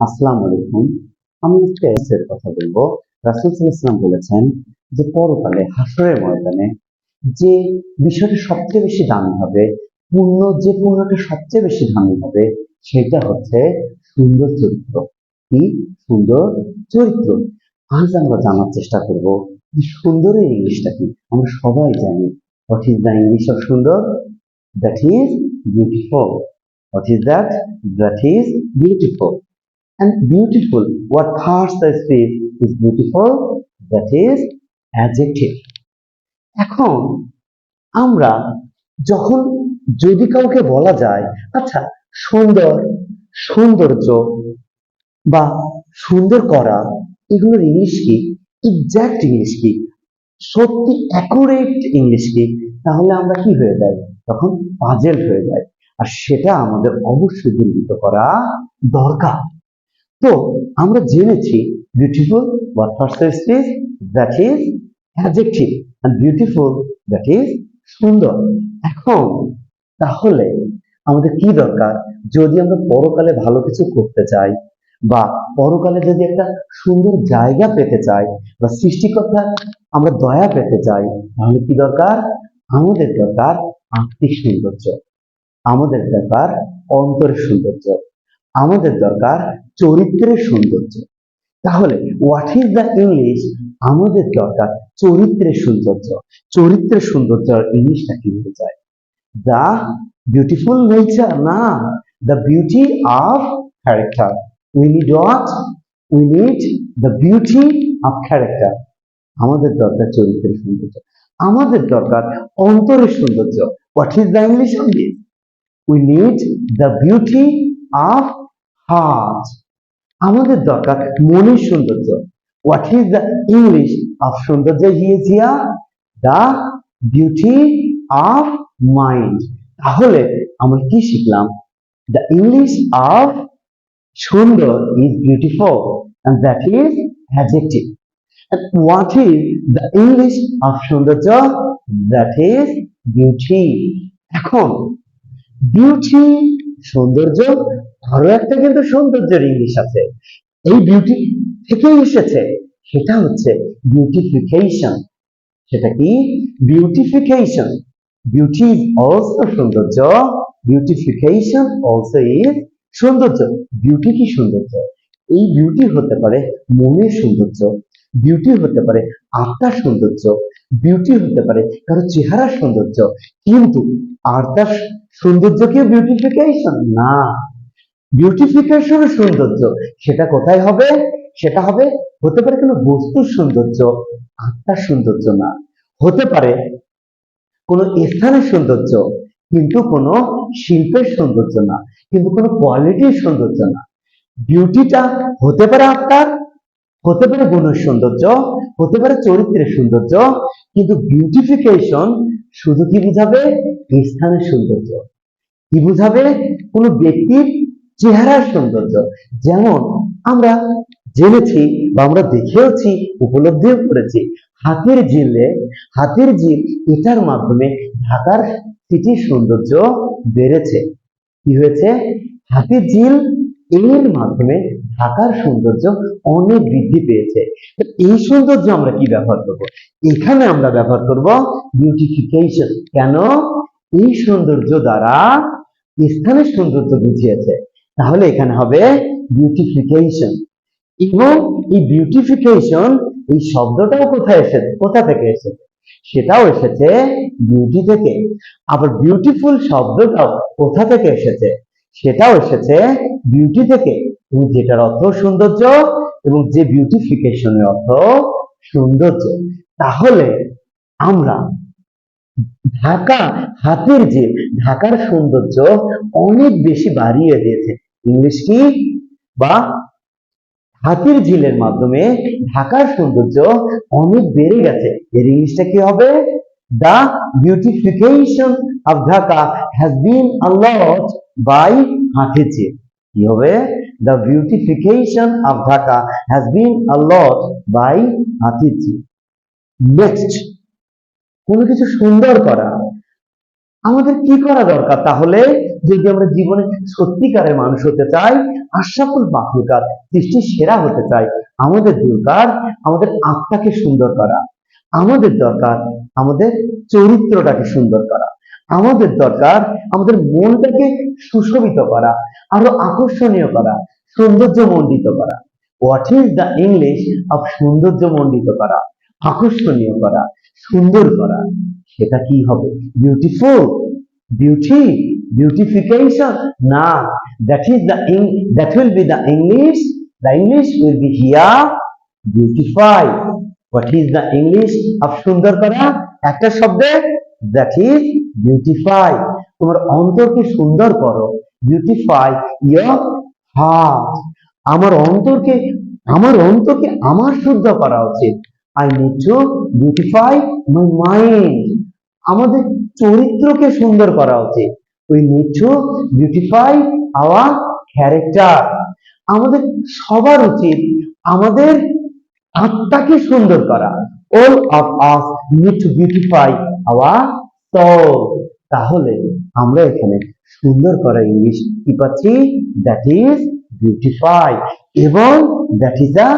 আসসালামু আলাইকুম। আমি আজকে এর কথা বলবো। রাসূল সাল্লাল্লাহু আলাইহি ওয়াসাল্লাম বলেছেন যে পরকালে হাসরের ময়দানে যে বিষয়টা সবচেয়ে বেশি দামি হবে, যে পুণ্যটা সবচেয়ে বেশি দামি হবে, সেটা হচ্ছে সুন্দর চরিত্র। কি? সুন্দর চরিত্র। আজ আমরা জানার চেষ্টা করব যে সুন্দরের ইংলিশটা কি। আমরা সবাই জানি what is the English of সুন্দর? That is beautiful. What is that? That is beautiful. And beautiful, what first the speech is beautiful, that is adjective. এখন আমরা যখন যদি কাউকে বলা যায় আচ্ছা সুন্দর, সৌন্দর্য বা সুন্দর করা, এগুলোর ইংলিশ কি, এক্সাক্ট ইংলিশ কি, সত্যি অ্যাকুরেট ইংলিশ কি, তাহলে আমরা কি হয়ে যাই, তখন পাজেল হয়ে যায়। আর সেটা আমাদের অবশ্যই দূরীভূত করা দরকার। তো আমরা জেনেছি beautiful what first is that is adjective and beautiful that is সুন্দর। এখন তাহলে আমাদের কি দরকার, যদি আমরা পরকালে ভালো কিছু করতে চাই বা পরকালে যদি একটা সুন্দর জায়গা পেতে চাই বা সৃষ্টিকর্তার আমরা দয়া পেতে চাই, তাহলে কি দরকার? আমাদের দরকার আত্মিক সৌন্দর্য, আমাদের দরকার অন্তরের সৌন্দর্য, আমাদের দরকার চরিত্রের সৌন্দর্য। তাহলে হোয়াট ইজ দ্য ইংলিশ? আমাদের দরকার চরিত্রের সৌন্দর্য। চরিত্রের সৌন্দর্য ইংলিশটা কি হতে চায়? দ্য বিউটিফুল নেচার, না, the beauty of character. We need what? We need the beauty of character. আমাদের দরকার চরিত্রের সৌন্দর্য, আমাদের দরকার অন্তরের সৌন্দর্য। What is the English of this? We need the beauty of heart. আমাদের দরকার মনের সৌন্দর্য। What is the English of সৌন্দর্য? Here the beauty of mind. তাহলে আমরা কি শিখলাম? দ্য ইংলিশ অফ সুন্দর is beautiful and that is adjective. And what is the English of সৌন্দর্য? That is beauty. এখন বিউটি, সৌন্দর্য, আরো একটা কিন্তু সৌন্দর্যের ইংলিশ আছে, এই বিউটি থেকেই এসেছে, সেটা হচ্ছে বিউটিফিকেশন। সেটা কি? বিউটিফিকেশন। বিউটি ইজ অলসো সৌন্দর্য, বিউটিফিকেশন অলসো ইজ সৌন্দর্য। বিউটি কি সৌন্দর্য? এই বিউটি হতে পারে মনের সৌন্দর্য, বিউটি হতে পারে আত্মার সৌন্দর্য, বিউটি হতে পারে কারো চেহারার সৌন্দর্য। কিন্তু আত্মার সৌন্দর্য কি বিউটিফিকেশন? না। বিউটিফিকেশনের সৌন্দর্য সেটা কোথায় হবে? সেটা হবে, হতে পারে কোনো বস্তুর সৌন্দর্য, আত্মার সৌন্দর্য না। হতে পারে কোনো স্থানের সৌন্দর্য, কিন্তু কোনো শিল্পের সৌন্দর্য না, কিন্তু কোনো কোয়ালিটির সৌন্দর্য না। বিউটিটা হতে পারে আত্মার, হতে পারে গুণের সৌন্দর্য, হতে পারে চরিত্রের সৌন্দর্য, কিন্তু বিউটিফিকেশন শুধু কি বুঝাবে? স্থানের সৌন্দর্য। কি বুঝাবে? কোনো ব্যক্তির চেহারার সৌন্দর্য। যেমন আমরা জেনেছি বা আমরা দেখেওছি, উপলব্ধিও করেছি, হাতির ঝিল এটার মাধ্যমে ঢাকার সিটির সৌন্দর্য বেড়েছে। কি হয়েছে? হাতির ঝিল এর মাধ্যমে ঢাকার সৌন্দর্য অনেক বৃদ্ধি পেয়েছে। এই সৌন্দর্য আমরা কি ব্যবহার করব? এখানে আমরা ব্যবহার করব বিউটিফিকেশন। কেন? এই সৌন্দর্য দ্বারা স্থানের সৌন্দর্য বুঝিয়েছে, তাহলে এখানে হবে বিউটিফিকেশন। এবং এই বিউটিফিকেশন, এই শব্দটাও কোথায় এসেছে, কোথা থেকে এসেছে? সেটাও এসেছে বিউটি থেকে। আবার বিউটিফুল শব্দটাও কোথা থেকে এসেছে? সেটাও এসেছে বিউটি থেকে, এবং যেটার অর্থ সৌন্দর্য, এবং যে বিউটিফিকেশনের অর্থ সৌন্দর্য। তাহলে আমরা হাতির ঝিল ঢাকার সৌন্দর্য অনেক বেশি বাড়িয়ে দিয়েছে। ইংলিশ কি? বা হাতির ঝিলের মাধ্যমে ঢাকার সৌন্দর্য অনেক বেড়ে গেছে। এর ইংলিশটা কি হবে? The beautification of Dhaka has been unlocked by হাতির ঝিল। কি হবে? The beautification of Dhaka has been unlocked by হাতির ঝিল। নেক্সট, কোনো কিছু সুন্দর করা, আমাদের কি করা দরকার তাহলে? যদি আমরা জীবনে সত্যিকারের মানুষ হতে চাই, আশরাফুল মাখলুকাত, সৃষ্টির সেরা হতে চাই, আমাদের দরকার আমাদের আত্মাকে সুন্দর করা, আমাদের দরকার আমাদের চরিত্রটাকে সুন্দর করা, আমাদের দরকার আমাদের মনটাকে সুশোভিত করা, আরো আকর্ষণীয় করা, সৌন্দর্যমণ্ডিত করা। What is the English of সৌন্দর্যমণ্ডিত করা, আকর্ষণীয় করা, সুন্দর করা? সেটা কি হবে? Beautiful, beauty, beautification? না, that will be the English. The English will be here beautify. What is the English of সুন্দর করা? একটা শব্দে, that is beautify. তোমার অন্তরকে সুন্দর করো, beautify your heart. আমার অন্তরকে আমার শুদ্ধ করা উচিত। I need to beautify my mind. আমাদের চরিত্রকে সুন্দর করা উচিত। We need to beautify our character. আমাদের সবার উচিত আমাদের আত্মাকে সুন্দর করা। All of us need to beautify our soul. তাহলে আমরা এখানে সুন্দর করা ইংলিশ কি পাচ্ছি? That is beautify, এবং that is a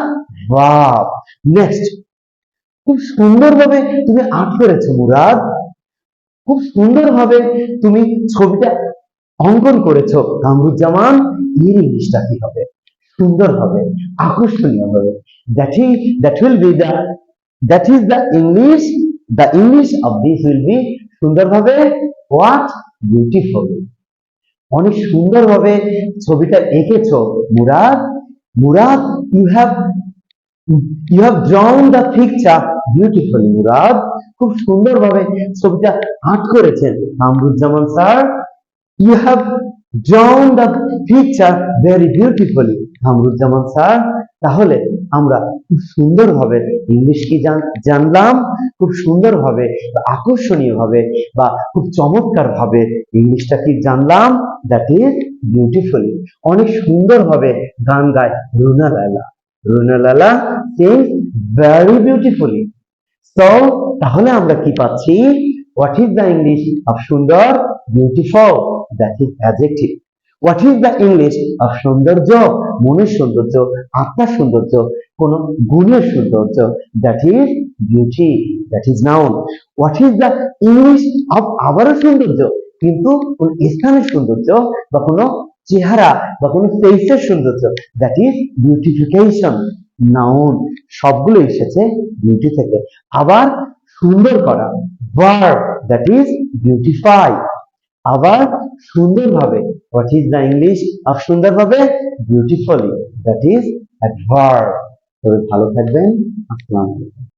verb. Next, খুব সুন্দরভাবে তুমি আর্ট করেছো মুরাদ, খুব সুন্দরভাবে তুমি ছবিটা অঙ্কন করেছো কামরুজ্জামান। এর ইংলিশটা কি হবে? সুন্দর হবে, আকর্ষণীয় হবে। That will be the, that is the English. The English of this will be সুন্দরভাবে what? Beautiful. অনেক সুন্দরভাবে ছবিটা এঁকেছো Murad. Murad, you have drawn the picture beautifully. Murad, খুব সুন্দরভাবে ছবিটা আর্ট করেছেন Kamruzzaman sir. You have drawn the picture very beautifully, Kamruzzaman sir. তাহলে আমরা খুব সুন্দরভাবে ইংলিশ কি জানলাম, খুব সুন্দরভাবে, আকর্ষণীয় ভাবে, বা খুব চমৎকার ভাবে ইংলিশটা কি জানলাম? That is beautifully. অনেক সুন্দরভাবে গান গায় Runa Laila. Runa Laila sings very beautifully. So তাহলে আমরা কি পাচ্ছি? What is the English of সুন্দর? Beautiful. That is adjective. What is the English of সৌন্দর্য? মনের সৌন্দর্য, আত্মার সৌন্দর্য, কোন গুণের সৌন্দর্য? That is beauty. That is noun. What is the English of আবারও সৌন্দর্য, কিন্তু কোন স্থানের সৌন্দর্য বা কোন চেহারা বা কোন ফেসের সৌন্দর্য? That is beautification. Noun. সবগুলো এসেছে বিউটি থেকে। আবার সুন্দর করা, verb, that is beautify. আবার সুন্দরভাবে, what is the English of সুন্দরভাবে? Beautifully. That is adverb. তবে ভালো থাকবেন। আসসালামু আলাইকুম।